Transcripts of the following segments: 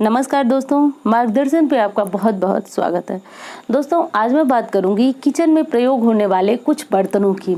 नमस्कार दोस्तों, मार्गदर्शन पे आपका बहुत बहुत स्वागत है। दोस्तों, आज मैं बात करूंगी किचन में प्रयोग होने वाले कुछ बर्तनों की।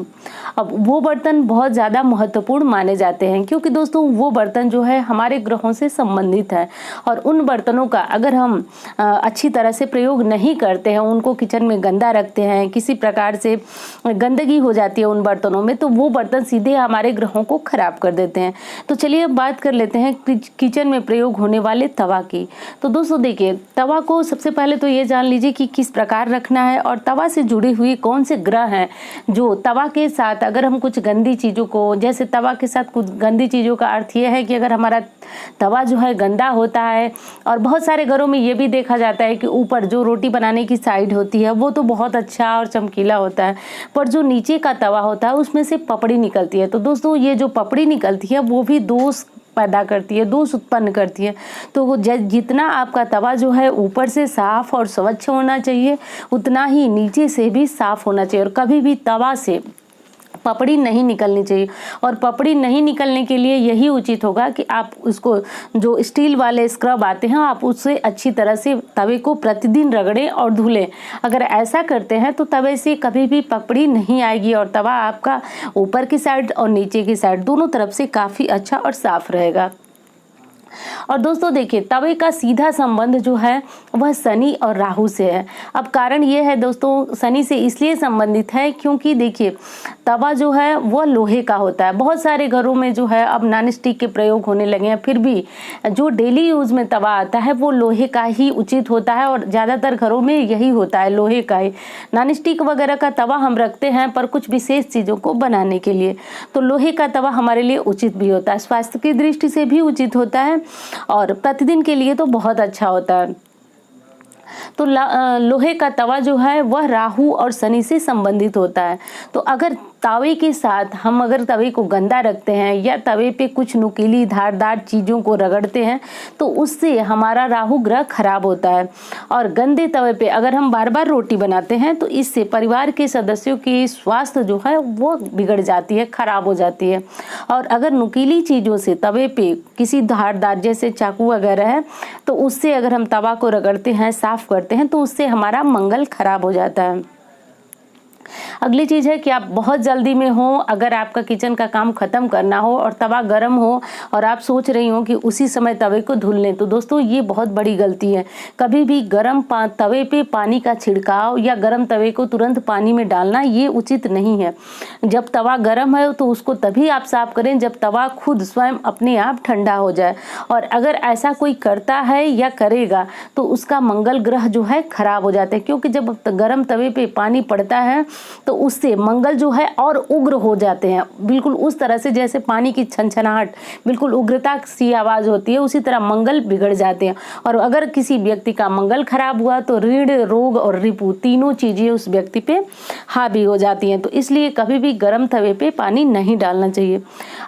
अब वो बर्तन बहुत ज़्यादा महत्वपूर्ण माने जाते हैं क्योंकि दोस्तों वो बर्तन जो है हमारे ग्रहों से संबंधित है और उन बर्तनों का अगर हम अच्छी तरह से प्रयोग नहीं करते हैं, उनको किचन में गंदा रखते हैं, किसी प्रकार से गंदगी हो जाती है उन बर्तनों में, तो वो बर्तन सीधे हमारे ग्रहों को खराब कर देते हैं। तो चलिए अब बात कर लेते हैं किचन में प्रयोग होने वाले तवा की। तो दोस्तों देखिए, तवा को सबसे पहले तो ये जान लीजिए कि किस प्रकार रखना है और तवा से जुड़ी हुई कौन से ग्रह हैं जो तवा के साथ अगर हम कुछ गंदी चीज़ों को, जैसे तवा के साथ कुछ गंदी चीज़ों का अर्थ ये है कि अगर हमारा तवा जो है गंदा होता है, और बहुत सारे घरों में ये भी देखा जाता है कि ऊपर जो रोटी बनाने की साइड होती है वो तो बहुत अच्छा और चमकीला होता है, पर जो नीचे का तवा होता है उसमें से पपड़ी निकलती है। तो दोस्तों ये जो पपड़ी निकलती है वो भी दोष पैदा करती है, दोष उत्पन्न करती है। तो जितना आपका तवा जो है ऊपर से साफ और स्वच्छ होना चाहिए, उतना ही नीचे से भी साफ होना चाहिए और कभी भी तवा से पपड़ी नहीं निकलनी चाहिए। और पपड़ी नहीं निकलने के लिए यही उचित होगा कि आप उसको, जो स्टील वाले स्क्रब आते हैं, आप उससे अच्छी तरह से तवे को प्रतिदिन रगड़ें और धुलें। अगर ऐसा करते हैं तो तवे से कभी भी पपड़ी नहीं आएगी और तवा आपका ऊपर की साइड और नीचे की साइड दोनों तरफ से काफ़ी अच्छा और साफ रहेगा। और दोस्तों देखिए, तवे का सीधा संबंध जो है वह शनि और राहु से है। अब कारण ये है दोस्तों, शनि से इसलिए संबंधित है क्योंकि देखिए तवा जो है वह लोहे का होता है। बहुत सारे घरों में जो है अब नॉन स्टिक के प्रयोग होने लगे हैं, फिर भी जो डेली यूज में तवा आता है वो लोहे का ही उचित होता है और ज़्यादातर घरों में यही होता है, लोहे का ही। नॉन स्टिक वगैरह का तवा हम रखते हैं पर कुछ विशेष चीज़ों को बनाने के लिए, तो लोहे का तवा हमारे लिए उचित भी होता है, स्वास्थ्य की दृष्टि से भी उचित होता है और प्रतिदिन के लिए तो बहुत अच्छा होता है। तो लोहे का तवा जो है वह राहु और शनि से संबंधित होता है। तो अगर तवे के साथ हम अगर तवे को गंदा रखते हैं या तवे पे कुछ नुकीली धारदार चीज़ों को रगड़ते हैं तो उससे हमारा राहु ग्रह खराब होता है। और गंदे तवे पे अगर हम बार बार रोटी बनाते हैं तो इससे परिवार के सदस्यों की स्वास्थ्य जो है वो बिगड़ जाती है, खराब हो जाती है। और अगर नुकीली चीज़ों से तवे पे किसी धारदार जैसे चाकू वगैरह है तो उससे अगर हम तवा को रगड़ते हैं, साफ करते हैं, तो उससे हमारा मंगल खराब हो जाता है। अगली चीज़ है कि आप बहुत जल्दी में हो, अगर आपका किचन का काम ख़त्म करना हो और तवा गर्म हो और आप सोच रही हो कि उसी समय तवे को धुल लें, तो दोस्तों ये बहुत बड़ी गलती है। कभी भी गर्म तवे पे पानी का छिड़काव या गर्म तवे को तुरंत पानी में डालना ये उचित नहीं है। जब तवा गर्म है तो उसको तभी आप साफ करें जब तवा खुद स्वयं अपने आप ठंडा हो जाए। और अगर ऐसा कोई करता है या करेगा तो उसका मंगल ग्रह जो है खराब हो जाता है, क्योंकि जब गर्म तवे पे पानी पड़ता है तो उससे मंगल जो है और उग्र हो जाते हैं, बिल्कुल उस तरह से जैसे पानी की छनछनाहट, बिल्कुल उग्रता सी आवाज़ होती है, उसी तरह मंगल बिगड़ जाते हैं। और अगर किसी व्यक्ति का मंगल खराब हुआ तो ऋण, रोग और रिपु तीनों चीज़ें उस व्यक्ति पे हावी हो जाती हैं। तो इसलिए कभी भी गर्म तवे पे पानी नहीं डालना चाहिए।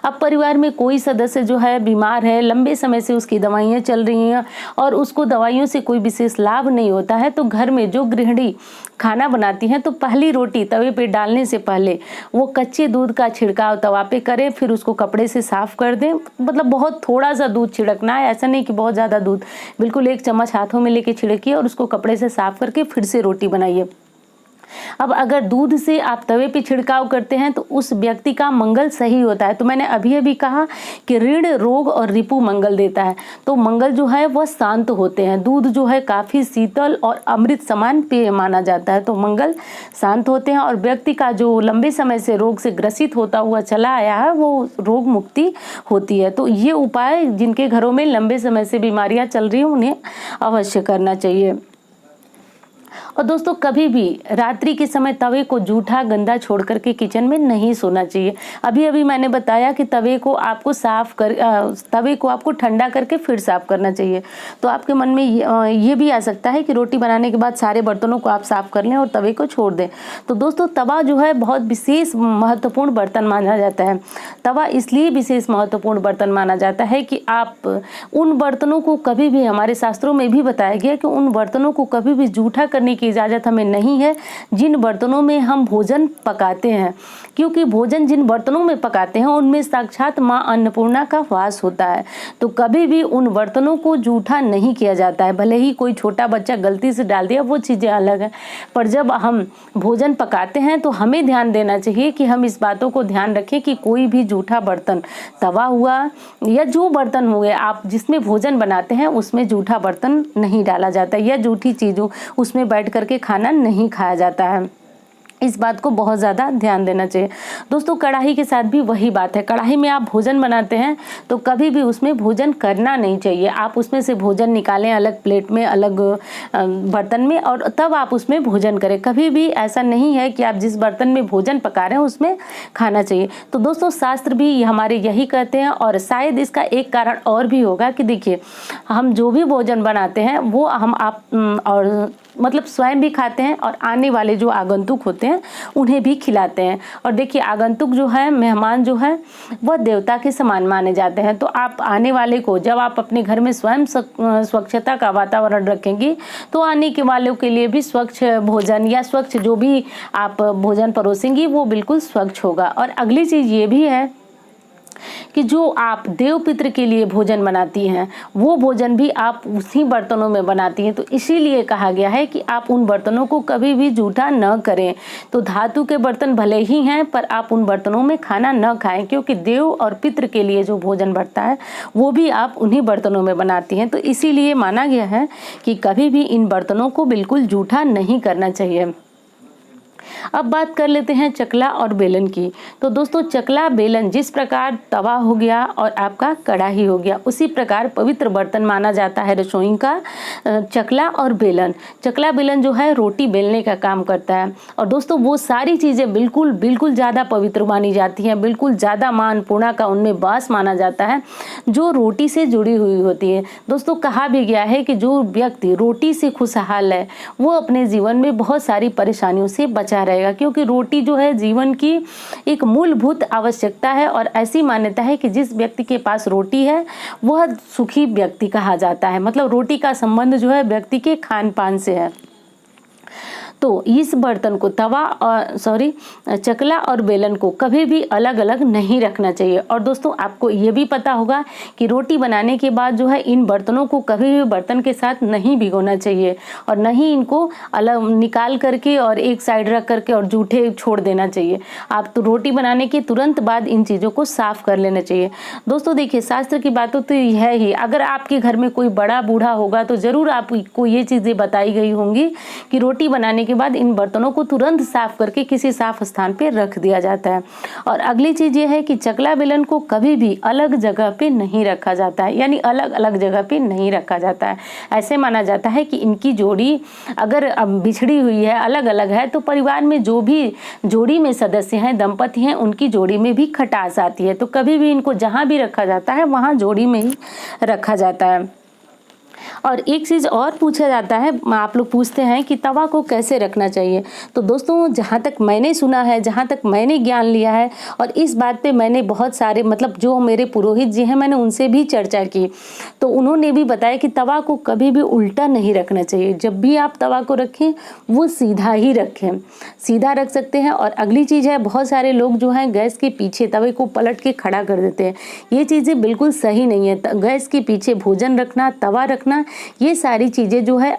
अब परिवार में कोई सदस्य जो है बीमार है, लंबे समय से उसकी दवाइयाँ चल रही हैं और उसको दवाइयों से कोई विशेष लाभ नहीं होता है, तो घर में जो गृहिणी खाना बनाती हैं तो पहली रोटी तवे पे डालने से पहले वो कच्चे दूध का छिड़काव तवा पे करें, फिर उसको कपड़े से साफ कर दें। मतलब बहुत थोड़ा सा दूध छिड़कना है, ऐसा नहीं कि बहुत ज़्यादा दूध, बिल्कुल 1 चम्मच हाथों में लेके छिड़किए और उसको कपड़े से साफ करके फिर से रोटी बनाइए। अब अगर दूध से आप तवे पे छिड़काव करते हैं तो उस व्यक्ति का मंगल सही होता है। तो मैंने अभी कहा कि ऋण, रोग और रिपु मंगल देता है, तो मंगल जो है वह शांत होते हैं। दूध जो है काफ़ी शीतल और अमृत समान पेय माना जाता है, तो मंगल शांत होते हैं और व्यक्ति का जो लंबे समय से रोग से ग्रसित होता हुआ चला आया है वो रोग मुक्ति होती है। तो ये उपाय जिनके घरों में लंबे समय से बीमारियां चल रही हैं उन्हें अवश्य करना चाहिए। और दोस्तों कभी भी रात्रि के समय तवे को जूठा गंदा छोड़ करके किचन में नहीं सोना चाहिए। अभी मैंने बताया कि तवे को आपको ठंडा करके फिर साफ करना चाहिए। तो आपके मन में ये भी आ सकता है कि रोटी बनाने के बाद सारे बर्तनों को आप साफ कर लें और तवे को छोड़ दें। तो दोस्तों तवा जो है बहुत विशेष महत्वपूर्ण बर्तन माना जाता है। तवा इसलिए विशेष महत्वपूर्ण बर्तन माना जाता है कि आप उन बर्तनों को कभी भी, हमारे शास्त्रों में भी बताया गया कि उन बर्तनों को कभी भी जूठा करने की की इजाज़त हमें नहीं है जिन बर्तनों में हम भोजन पकाते हैं, क्योंकि भोजन जिन बर्तनों में पकाते हैं उनमें साक्षात माँ अन्नपूर्णा का वास होता है। तो कभी भी उन बर्तनों को जूठा नहीं किया जाता है। भले ही कोई छोटा बच्चा गलती से डाल दिया, वो चीज़ें अलग है, पर जब हम भोजन पकाते हैं तो हमें ध्यान देना चाहिए कि हम इस बातों को ध्यान रखें कि कोई भी जूठा बर्तन, तवा हुआ या जो बर्तन हुए आप जिसमें भोजन बनाते हैं उसमें जूठा बर्तन नहीं डाला जाता या जूठी चीज़ों उसमें बैठ करके खाना नहीं खाया जाता है। इस बात को बहुत ज़्यादा ध्यान देना चाहिए। दोस्तों, कढ़ाई के साथ भी वही बात है। कढ़ाई में आप भोजन बनाते हैं तो कभी भी उसमें भोजन करना नहीं चाहिए। आप उसमें से भोजन निकालें अलग प्लेट में, अलग बर्तन में, और तब आप उसमें भोजन करें। कभी भी ऐसा नहीं है कि आप जिस बर्तन में भोजन पका रहे हैं उसमें खाना चाहिए। तो दोस्तों, शास्त्र भी हमारे यही कहते हैं, और शायद इसका एक कारण और भी होगा कि देखिए, हम जो भी भोजन बनाते हैं वो हम आप और मतलब स्वयं भी खाते हैं और आने वाले जो आगंतुक होते हैं उन्हें भी खिलाते हैं। और देखिए, आगंतुक जो है, मेहमान जो है, वह देवता के समान माने जाते हैं। तो आप आने वाले को, जब आप अपने घर में स्वयं स्वच्छता का वातावरण रखेंगी तो आने के वालों के लिए भी स्वच्छ भोजन या स्वच्छ जो भी आप भोजन परोसेंगी वो बिल्कुल स्वच्छ होगा। और अगली चीज़ ये भी है कि जो आप देव पितृ के लिए भोजन बनाती हैं वो भोजन भी आप उसी बर्तनों में बनाती हैं। तो इसीलिए कहा गया है कि आप उन बर्तनों को कभी भी जूठा न करें। तो धातु के बर्तन भले ही हैं, पर आप उन बर्तनों में खाना न खाएं, क्योंकि देव और पितृ के लिए जो भोजन बनता है वो भी आप उन्हीं बर्तनों में बनाती हैं। तो इसीलिए माना गया है कि कभी भी इन बर्तनों को बिल्कुल जूठा नहीं करना चाहिए। अब बात कर लेते हैं चकला और बेलन की। तो दोस्तों, चकला बेलन जिस प्रकार तवा हो गया और आपका कढ़ाई हो गया, उसी प्रकार पवित्र बर्तन माना जाता है रसोई का चकला और बेलन। चकला बेलन जो है रोटी बेलने का काम करता है। और दोस्तों, वो सारी चीज़ें बिल्कुल बिल्कुल ज़्यादा पवित्र मानी जाती हैं, बिल्कुल ज़्यादा माँ अन्नपूर्णा का उनमें वास माना जाता है जो रोटी से जुड़ी हुई होती है। दोस्तों, कहा भी गया है कि जो व्यक्ति रोटी से खुशहाल है वो अपने जीवन में बहुत सारी परेशानियों से बचा रहेगा, क्योंकि रोटी जो है जीवन की एक मूलभूत आवश्यकता है। और ऐसी मान्यता है कि जिस व्यक्ति के पास रोटी है वह सुखी व्यक्ति कहा जाता है। मतलब रोटी का संबंध जो है व्यक्ति के खान पान से है। तो इस बर्तन को चकला और बेलन को कभी भी अलग अलग नहीं रखना चाहिए। और दोस्तों, आपको ये भी पता होगा कि रोटी बनाने के बाद जो है इन बर्तनों को कभी भी बर्तन के साथ नहीं भिगोना चाहिए, और नहीं इनको अलग निकाल करके और एक साइड रख करके और जूठे छोड़ देना चाहिए। आप तो रोटी बनाने के तुरंत बाद इन चीज़ों को साफ कर लेना चाहिए। दोस्तों देखिए, शास्त्र की बातों तो यह है ही, अगर आपके घर में कोई बड़ा बूढ़ा होगा तो ज़रूर आपको ये चीज़ें बताई गई होंगी कि रोटी बनाने के बाद इन बर्तनों को तुरंत साफ करके किसी साफ स्थान पे रख दिया जाता है। और अगली चीज़ ये है कि चकला बेलन को कभी भी अलग जगह पे नहीं रखा जाता है, यानी अलग अलग जगह पे नहीं रखा जाता है। ऐसे माना जाता है कि इनकी जोड़ी अगर बिछड़ी हुई है, अलग अलग है, तो परिवार में जो भी जोड़ी में सदस्य हैं, दंपति हैं, उनकी जोड़ी में भी खटास आती है। तो कभी भी इनको जहाँ भी रखा जाता है वहाँ जोड़ी में ही रखा जाता है। और एक चीज़ और पूछा जाता है, आप लोग पूछते हैं कि तवा को कैसे रखना चाहिए। तो दोस्तों, जहाँ तक मैंने सुना है, जहाँ तक मैंने ज्ञान लिया है, और इस बात पे मैंने बहुत सारे मतलब जो मेरे पुरोहित जी हैं मैंने उनसे भी चर्चा की, तो उन्होंने भी बताया कि तवा को कभी भी उल्टा नहीं रखना चाहिए। जब भी आप तवा को रखें वो सीधा ही रखें, सीधा रख सकते हैं। और अगली चीज़ है, बहुत सारे लोग जो हैं गैस के पीछे तवे को पलट के खड़ा कर देते हैं। ये चीज़ें बिल्कुल सही नहीं है। गैस के पीछे भोजन रखना, तवा रखना, ये सारी चीज़ें जो है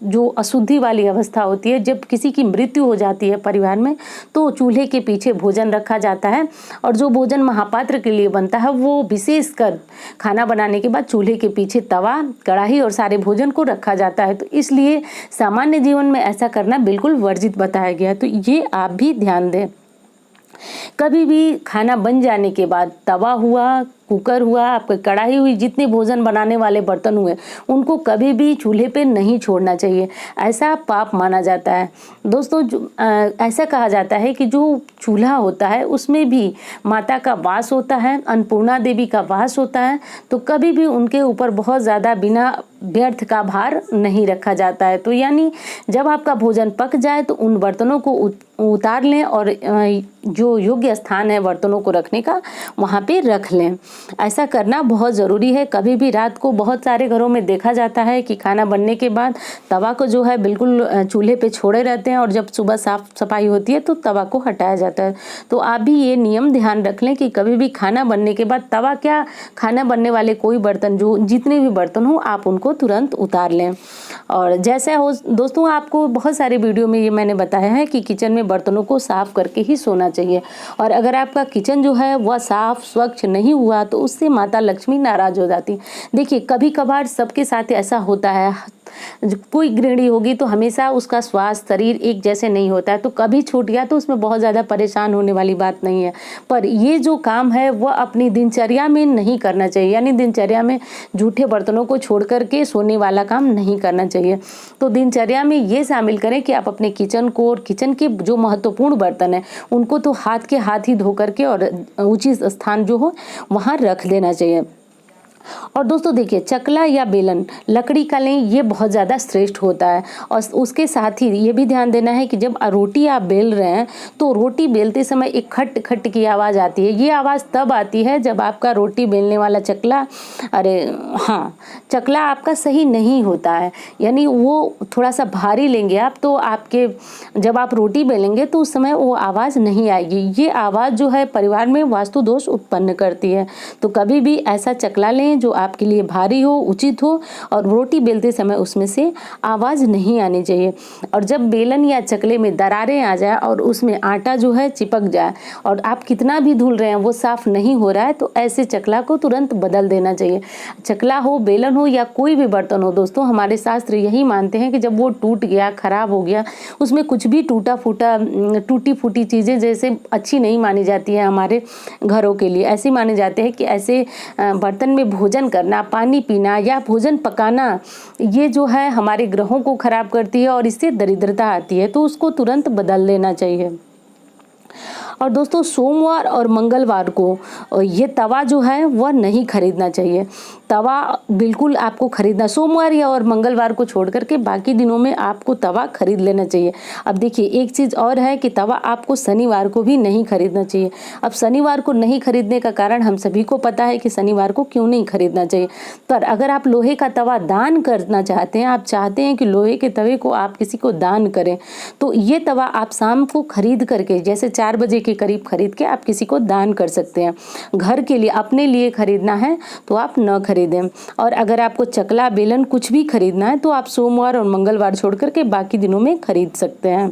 जो अशुद्धि वाली अवस्था होती है। जब किसी की मृत्यु हो जाती है परिवार में तो चूल्हे के पीछे भोजन रखा जाता है, और जो भोजन महापात्र के लिए बनता है वो विशेषकर खाना बनाने के बाद चूल्हे के पीछे तवा, कढ़ाई और सारे भोजन को रखा जाता है। तो इसलिए सामान्य जीवन में ऐसा करना बिल्कुल वर्जित बताया गया है। तो ये आप भी ध्यान दें। कभी भी खाना बन जाने के बाद तवा हुआ, कुकर हुआ, आपके कढ़ाई हुई, जितने भोजन बनाने वाले बर्तन हुए, उनको कभी भी चूल्हे पे नहीं छोड़ना चाहिए। ऐसा पाप माना जाता है। दोस्तों, ऐसा कहा जाता है कि जो चूल्हा होता है उसमें भी माता का वास होता है, अन्नपूर्णा देवी का वास होता है। तो कभी भी उनके ऊपर बहुत ज़्यादा बिना व्यर्थ का भार नहीं रखा जाता है। तो यानी जब आपका भोजन पक जाए तो उन बर्तनों को उतार लें और जो योग्य स्थान है बर्तनों को रखने का वहाँ पे रख लें। ऐसा करना बहुत ज़रूरी है। कभी भी रात को बहुत सारे घरों में देखा जाता है कि खाना बनने के बाद तवा को जो है बिल्कुल चूल्हे पे छोड़े रहते हैं और जब सुबह साफ सफाई होती है तो तवा को हटाया जाता है। तो आप भी ये नियम ध्यान रख लें कि कभी भी खाना बनने के बाद तवा क्या, खाना बनने वाले कोई बर्तन, जो जितने भी बर्तन हो आप उनको तुरंत उतार लें। और जैसे हो दोस्तों, आपको बहुत सारे वीडियो में ये मैंने बताया है कि किचन में बर्तनों को साफ करके ही सोना चाहिए। और अगर आपका किचन जो है वह साफ स्वच्छ नहीं हुआ तो उससे माता लक्ष्मी नाराज हो जाती। देखिए, कभी कभार सबके साथ ऐसा होता है, कोई गृहिणी होगी तो हमेशा उसका स्वास्थ्य शरीर एक जैसे नहीं होता है, तो कभी छूट गया तो उसमें बहुत ज़्यादा परेशान होने वाली बात नहीं है। पर ये जो काम है वह अपनी दिनचर्या में नहीं करना चाहिए, यानी दिनचर्या में जूठे बर्तनों को छोड़ करके सोने वाला काम नहीं करना चाहिए। तो दिनचर्या में ये शामिल करें कि आप अपने किचन को और किचन के जो महत्वपूर्ण बर्तन है उनको तो हाथ ही धो करके और उचित स्थान जो हो वहाँ रख देना चाहिए। और दोस्तों देखिए, चकला या बेलन लकड़ी का लें, ये बहुत ज़्यादा श्रेष्ठ होता है। और उसके साथ ही ये भी ध्यान देना है कि जब रोटी आप बेल रहे हैं तो रोटी बेलते समय एक खट खट की आवाज़ आती है। ये आवाज़ तब आती है जब आपका रोटी बेलने वाला चकला चकला आपका सही नहीं होता है, यानी वो थोड़ा सा भारी लेंगे आप तो आपके जब आप रोटी बेलेंगे तो उस समय वो आवाज़ नहीं आएगी। ये आवाज़ जो है परिवार में वास्तु दोष उत्पन्न करती है। तो कभी भी ऐसा चकला लें जो आपके लिए भारी हो, उचित हो और रोटी बेलते समय उसमें से आवाज़ नहीं आनी चाहिए। और जब बेलन या चकले में दरारें आ जाए और उसमें आटा जो है चिपक जाए और आप कितना भी धुल रहे हैं वो साफ नहीं हो रहा है, तो ऐसे चकला को तुरंत बदल देना चाहिए। चकला हो, बेलन हो या कोई भी बर्तन हो दोस्तों, हमारे शास्त्र यही मानते हैं कि जब वो टूट गया, खराब हो गया, उसमें कुछ भी टूटी फूटी चीज़ें जैसे अच्छी नहीं मानी जाती है हमारे घरों के लिए। ऐसे माने जाते हैं कि ऐसे बर्तन में भोजन करना, पानी पीना या भोजन पकाना, ये जो है हमारे ग्रहों को खराब करती है और इससे दरिद्रता आती है, तो उसको तुरंत बदल देना चाहिए। और दोस्तों, सोमवार और मंगलवार को ये तवा जो है वह नहीं खरीदना चाहिए। तवा बिल्कुल आपको खरीदना, सोमवार या और मंगलवार को छोड़ करके बाकी दिनों में आपको तवा खरीद लेना चाहिए। अब देखिए, एक चीज़ और है कि तवा आपको शनिवार को भी नहीं खरीदना चाहिए। अब शनिवार को नहीं खरीदने का कारण हम सभी को पता है कि शनिवार को क्यों नहीं खरीदना चाहिए। पर अगर आप लोहे का तवा दान करना चाहते हैं, आप चाहते हैं कि लोहे के तवे को आप किसी को दान करें, तो ये तवा आप शाम को खरीद करके, जैसे 4 बजे के करीब खरीद के आप किसी को दान कर सकते हैं। घर के लिए, अपने लिए खरीदना है तो आप न खरीदें। और अगर आपको चकला, बेलन कुछ भी खरीदना है तो आप सोमवार और मंगलवार छोड़ करके बाकी दिनों में खरीद सकते हैं।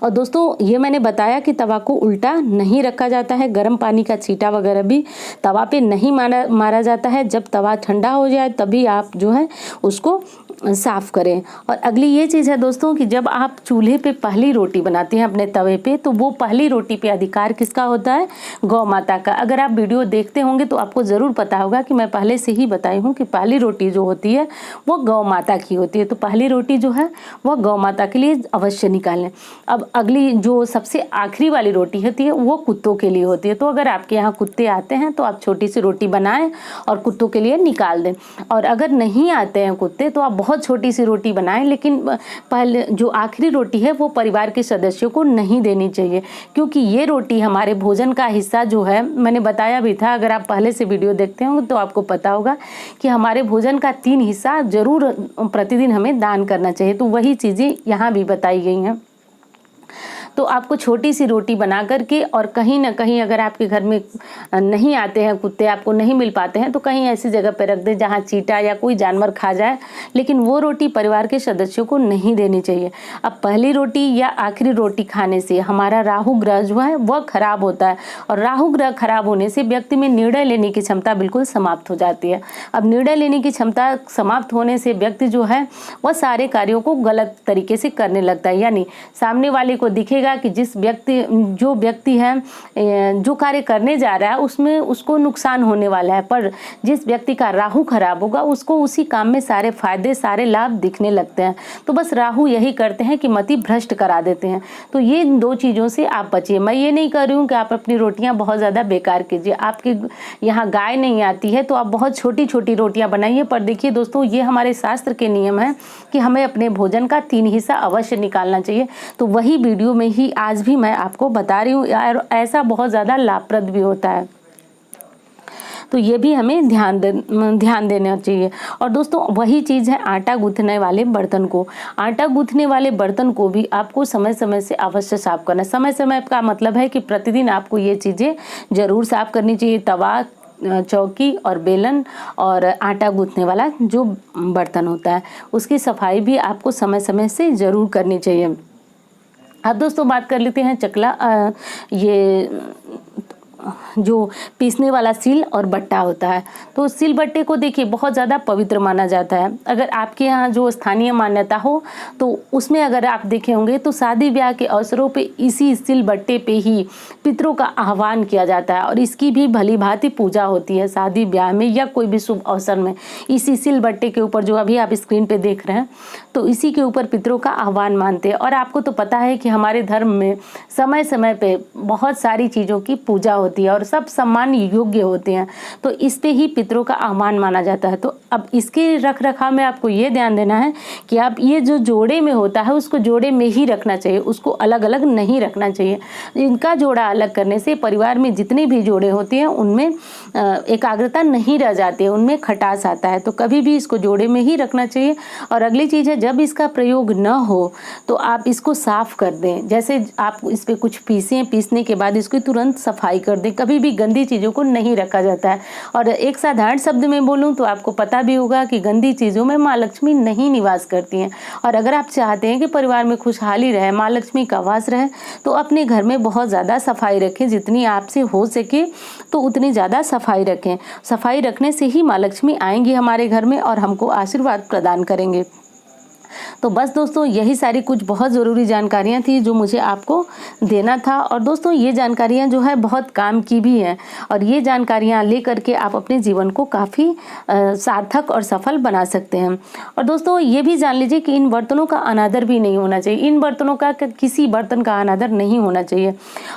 और दोस्तों, ये मैंने बताया कि तवा को उल्टा नहीं रखा जाता है, गर्म पानी का छींटा वगैरह भी तवा पे नहीं मारा जाता है। जब तवा ठंडा हो जाए तभी आप जो है उसको साफ करें। और अगली ये चीज़ है दोस्तों कि जब आप चूल्हे पे पहली रोटी बनाते हैं अपने तवे पे, तो वो पहली रोटी पे अधिकार किसका होता है? गौ माता का। अगर आप वीडियो देखते होंगे तो आपको ज़रूर पता होगा कि मैं पहले से ही बताई हूँ कि पहली रोटी जो होती है वो गौ माता की होती है। तो पहली रोटी जो है वह गौ माता के लिए अवश्य निकालें। अब अगली जो सबसे आखिरी वाली रोटी होती है वो कुत्तों के लिए होती है। तो अगर आपके यहाँ कुत्ते आते हैं तो आप छोटी सी रोटी बनाएं और कुत्तों के लिए निकाल दें। और अगर नहीं आते हैं कुत्ते तो आप बहुत छोटी सी रोटी बनाएं, लेकिन पहले जो आखिरी रोटी है वो परिवार के सदस्यों को नहीं देनी चाहिए, क्योंकि ये रोटी हमारे भोजन का हिस्सा जो है, मैंने बताया भी था, अगर आप पहले से वीडियो देखते होंगे तो आपको पता होगा कि हमारे भोजन का 3 हिस्सा जरूर प्रतिदिन हमें दान करना चाहिए। तो वही चीज़ें यहाँ भी बताई गई हैं। तो आपको छोटी सी रोटी बना करके, और कहीं ना कहीं अगर आपके घर में नहीं आते हैं कुत्ते, आपको नहीं मिल पाते हैं, तो कहीं ऐसी जगह पर रख दें जहाँ चींटा या कोई जानवर खा जाए, लेकिन वो रोटी परिवार के सदस्यों को नहीं देनी चाहिए। अब पहली रोटी या आखिरी रोटी खाने से हमारा राहु ग्रह जो है वह खराब होता है, और राहु ग्रह खराब होने से व्यक्ति में निर्णय लेने की क्षमता बिल्कुल समाप्त हो जाती है। अब निर्णय लेने की क्षमता समाप्त होने से व्यक्ति जो है वह सारे कार्यों को गलत तरीके से करने लगता है, यानी सामने वाले को दिखेगा लगेगा कि जो व्यक्ति है जो कार्य करने जा रहा है उसमें उसको नुकसान होने वाला है, पर जिस व्यक्ति का राहु खराब होगा उसको उसी काम में सारे फायदे सारे लाभ दिखने लगते हैं। तो बस राहु यही करते हैं कि मति भ्रष्ट करा देते हैं। तो ये 2 चीज़ों से आप बचिए। मैं ये नहीं कर रही हूँ कि आप अपनी रोटियाँ बहुत ज़्यादा बेकार कीजिए। आपके यहाँ गाय नहीं आती है तो आप बहुत छोटी छोटी रोटियाँ बनाइए, पर देखिए दोस्तों ये हमारे शास्त्र के नियम हैं कि हमें अपने भोजन का 3 हिस्सा अवश्य निकालना चाहिए। तो वही वीडियो में ही आज भी मैं आपको बता रही हूँ, और ऐसा बहुत ज़्यादा लाभप्रद भी होता है। तो ये भी हमें ध्यान देना चाहिए। और दोस्तों वही चीज़ है आटा गूँथने वाले बर्तन को। आटा गूँथने वाले बर्तन को भी आपको समय समय से अवश्य साफ करना है। समय समय का मतलब है कि प्रतिदिन आपको ये चीज़ें ज़रूर साफ करनी चाहिए। तवा, चौकी और बेलन और आटा गूँथने वाला जो बर्तन होता है उसकी सफाई भी आपको समय समय से ज़रूर करनी चाहिए। अब दोस्तों बात कर लेते हैं चकला, ये जो पीसने वाला सिल और बट्टा होता है। तो सिल बट्टे को देखिए बहुत ज़्यादा पवित्र माना जाता है। अगर आपके यहाँ जो स्थानीय मान्यता हो तो उसमें अगर आप देखे होंगे तो शादी ब्याह के अवसरों पे इसी सिल बट्टे पे ही पितरों का आह्वान किया जाता है और इसकी भी भली भांति पूजा होती है। शादी ब्याह में या कोई भी शुभ अवसर में इसी सिल बट्टे के ऊपर जो अभी आप स्क्रीन पे देख रहे हैं तो इसी के ऊपर पितरों का आह्वान मानते हैं। और आपको तो पता है कि हमारे धर्म में समय समय पे बहुत सारी चीज़ों की पूजा होती है और सब सम्मान योग्य होते हैं, तो इस पे ही पितरों का आह्वान माना जाता है। तो अब इसके रख रखाव में आपको ये ध्यान देना है कि आप ये जो जोड़े में होता है उसको जोड़े में ही रखना चाहिए, उसको अलग अलग नहीं रखना चाहिए। इनका जोड़ा अलग करने से परिवार में जितने भी जोड़े होते हैं उनमें एकाग्रता नहीं रह जाती है, उनमें खटास आता है। तो कभी भी इसको जोड़े में ही रखना चाहिए। और अगली चीज़ है जब इसका प्रयोग न हो तो आप इसको साफ कर दें। जैसे आप इस पर कुछ पीसने के बाद इसकी तुरंत सफाई कर दें। कभी भी गंदी चीज़ों को नहीं रखा जाता है। और एक साधारण शब्द में बोलूँ तो आपको पता भी होगा कि गंदी चीज़ों में माँ लक्ष्मी नहीं निवास करती हैं। और अगर आप चाहते हैं कि परिवार में खुशहाली रहे, माँ लक्ष्मी का वास रहे, तो अपने घर में बहुत ज़्यादा सफाई रखें। जितनी आपसे हो सके तो उतनी ज़्यादा सफाई रखें। सफाई रखने से ही माँ लक्ष्मी आएंगी हमारे घर में और हमको आशीर्वाद प्रदान करेंगे। तो बस दोस्तों यही सारी कुछ बहुत ज़रूरी जानकारियाँ थी जो मुझे आपको देना था। और दोस्तों ये जानकारियाँ जो है बहुत काम की भी हैं और ये जानकारियाँ लेकर के आप अपने जीवन को काफ़ी सार्थक और सफल बना सकते हैं। और दोस्तों ये भी जान लीजिए कि इन बर्तनों का अनादर भी नहीं होना चाहिए। इन बर्तनों का किसी बर्तन का अनादर नहीं होना चाहिए।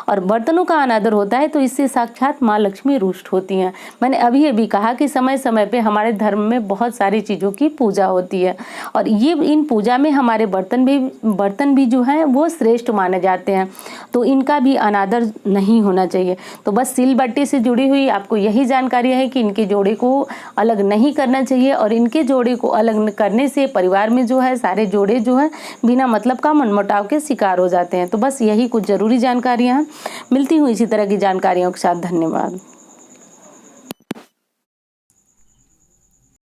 और बर्तनों का अनादर होता है तो इससे साक्षात माँ लक्ष्मी रुष्ट होती हैं। मैंने अभी अभी कहा कि समय समय पर हमारे धर्म में बहुत सारी चीज़ों की पूजा होती है और ये इन पूजा में हमारे बर्तन भी जो हैं वो श्रेष्ठ माने जाते हैं, तो इनका भी अनादर नहीं होना चाहिए। तो बस सिल बट्टे से जुड़ी हुई आपको यही जानकारी है कि इनके जोड़े को अलग नहीं करना चाहिए और इनके जोड़े को अलग करने से परिवार में जो है सारे जोड़े जो हैं बिना मतलब का मनमुटाव के शिकार हो जाते हैं। तो बस यही कुछ ज़रूरी जानकारियाँ हैं। मिलती हूँ इसी तरह की जानकारियों के साथ। धन्यवाद।